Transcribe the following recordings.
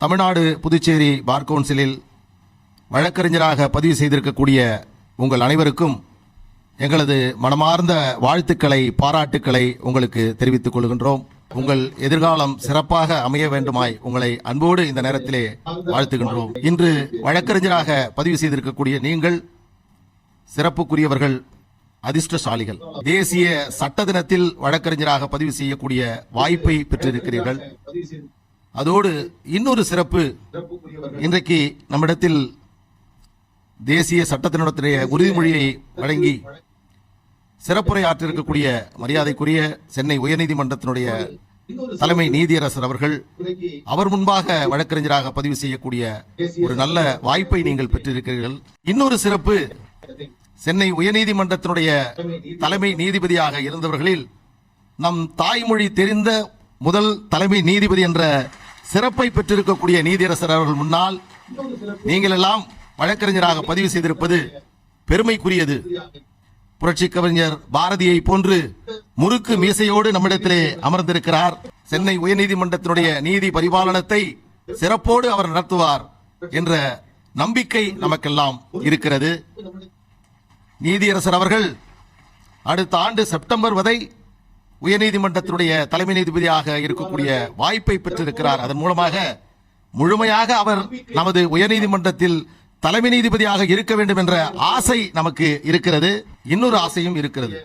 தமிழ்நாடு புதுச்சேரி பார் கவுன்சிலில் வழக்கறிஞராக பதிவு செய்திருக்கக்கூடிய உங்கள் அனைவருக்கும் எங்களது மனமார்ந்த வாழ்த்துக்களை, பாராட்டுக்களை உங்களுக்கு தெரிவித்துக் கொள்கின்றோம். உங்கள் எதிர்காலம் சிறப்பாக அமைய வேண்டுமாய் உங்களை அன்போடு இந்த நேரத்திலே வாழ்த்துகின்றோம். இன்று வழக்கறிஞராக பதிவு செய்திருக்கக்கூடிய நீங்கள் சிறப்புக்குரியவர்கள், அதிர்ஷ்டசாலிகள். தேசிய சட்ட தினத்தில் வழக்கறிஞராக பதிவு செய்யக்கூடிய வாய்ப்பை பெற்றிருக்கிறீர்கள். அதோடு இன்னொரு சிறப்பு, இன்றைக்கு நம்மிடத்தில் தேசிய சட்டத்தினுடைய உறுதிமொழியை வழங்கி சிறப்புரை ஆற்றிருக்கக்கூடிய மரியாதைக்குரிய சென்னை உயர்நீதிமன்றத்தினுடைய தலைமை நீதியரசர் அவர்கள், அவர் முன்பாக வழக்கறிஞராக பதிவு செய்யக்கூடிய ஒரு நல்ல வாய்ப்பை நீங்கள் பெற்றிருக்கிறீர்கள். இன்னொரு சிறப்பு, சென்னை உயர்நீதிமன்றத்தினுடைய தலைமை நீதிபதியாக இருந்தவர்களில் நம் தாய்மொழி தெரிந்த முதல் தலைமை நீதிபதி என்ற சிறப்பை பெற்றிருக்கக்கூடிய நீதியரசர் அவர்கள் முன்னால் நீங்கள் எல்லாம் வழக்கறிஞராக பதிவு செய்திருப்பது பெருமைக்குரியது. புரட்சி கவிஞர் பாரதியை போன்று முறுக்கு மீசையோடு நம்மிடத்திலே அமர்ந்திருக்கிறார். சென்னை உயர்நீதிமன்றத்தினுடைய நீதி பரிபாலனத்தை சிறப்போடு அவர் நடத்துவார் என்ற நம்பிக்கை நமக்கெல்லாம் இருக்கிறது. நீதியரசர் அவர்கள் அடுத்த ஆண்டு செப்டம்பர் வரை உயர்நீதிமன்றத்தினுடைய தலைமை நீதிபதியாக இருக்கக்கூடிய வாய்ப்பை பெற்றிருக்கிறார். அதன் மூலமாக முழுமையாக அவர் நமது உயர்நீதிமன்றத்தில் தலைமை நீதிபதியாக இருக்க வேண்டும் என்ற ஆசை நமக்கு இருக்கிறது. இன்னொரு ஆசையும் இருக்கிறது,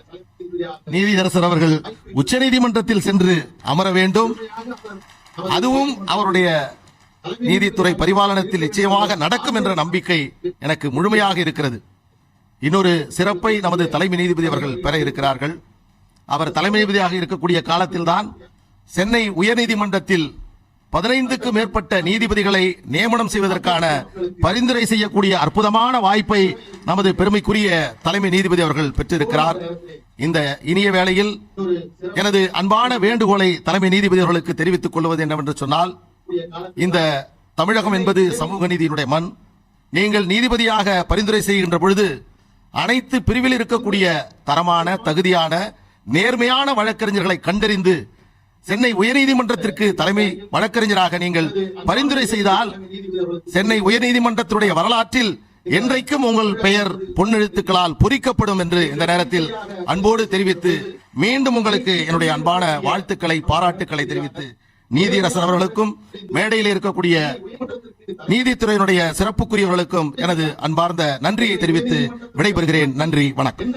நீதியரசர் அவர்கள் உச்ச நீதிமன்றத்தில் சென்று அமர வேண்டும். அதுவும் அவருடைய நீதித்துறை பரிபாலனத்தில் நிச்சயமாக நடக்கும் என்ற நம்பிக்கை எனக்கு முழுமையாக இருக்கிறது. இன்னொரு சிறப்பை நமது தலைமை நீதிபதி அவர்கள் பெற இருக்கிறார்கள். அவர் தலைமை நீதிபதியாக இருக்கக்கூடிய காலத்தில்தான் சென்னை உயர்நீதிமன்றத்தில் 15க்கு மேற்பட்ட நீதிபதிகளை நியமனம் செய்வதற்கான பரிந்துரை செய்யக்கூடிய அற்புதமான வாய்ப்பை நமது பெருமைக்குரிய தலைமை நீதிபதி அவர்கள் பெற்றிருக்கிறார். இந்த இனிய வேளையில் எனது அன்பான வேண்டுகோளை தலைமை நீதிபதி அவர்களுக்கு தெரிவித்துக் கொள்வது என்னவென்று சொன்னால், இந்த தமிழகம் என்பது சமூக நீதியினுடைய மண். நீங்கள் நீதிபதியாக பரிந்துரை செய்கின்ற பொழுது அனைத்து பிரிவில் இருக்கக்கூடிய தரமான, தகுதியான, நேர்மையான வழக்கறிஞர்களை கண்டறிந்து சென்னை உயர்நீதிமன்றத்திற்கு தலைமை வழக்கறிஞராக நீங்கள் பரிந்துரை செய்தால் சென்னை உயர்நீதிமன்றத்தினுடைய வரலாற்றில் என்றைக்கும் உங்கள் பெயர் பொன்னெழுத்துக்களால் பொறிக்கப்படும் என்று இந்த நேரத்தில் அன்போடு தெரிவித்து, மீண்டும் உங்களுக்கு என்னுடைய அன்பான வாழ்த்துக்களை, பாராட்டுக்களை தெரிவித்து, நீதியரசர் அவர்களுக்கும் மேடையில் இருக்கக்கூடிய நீதித்துறையினுடைய சிறப்புக்குரியவர்களுக்கும் எனது அன்பார்ந்த நன்றியை தெரிவித்து விடைபெறுகிறேன். நன்றி, வணக்கம்.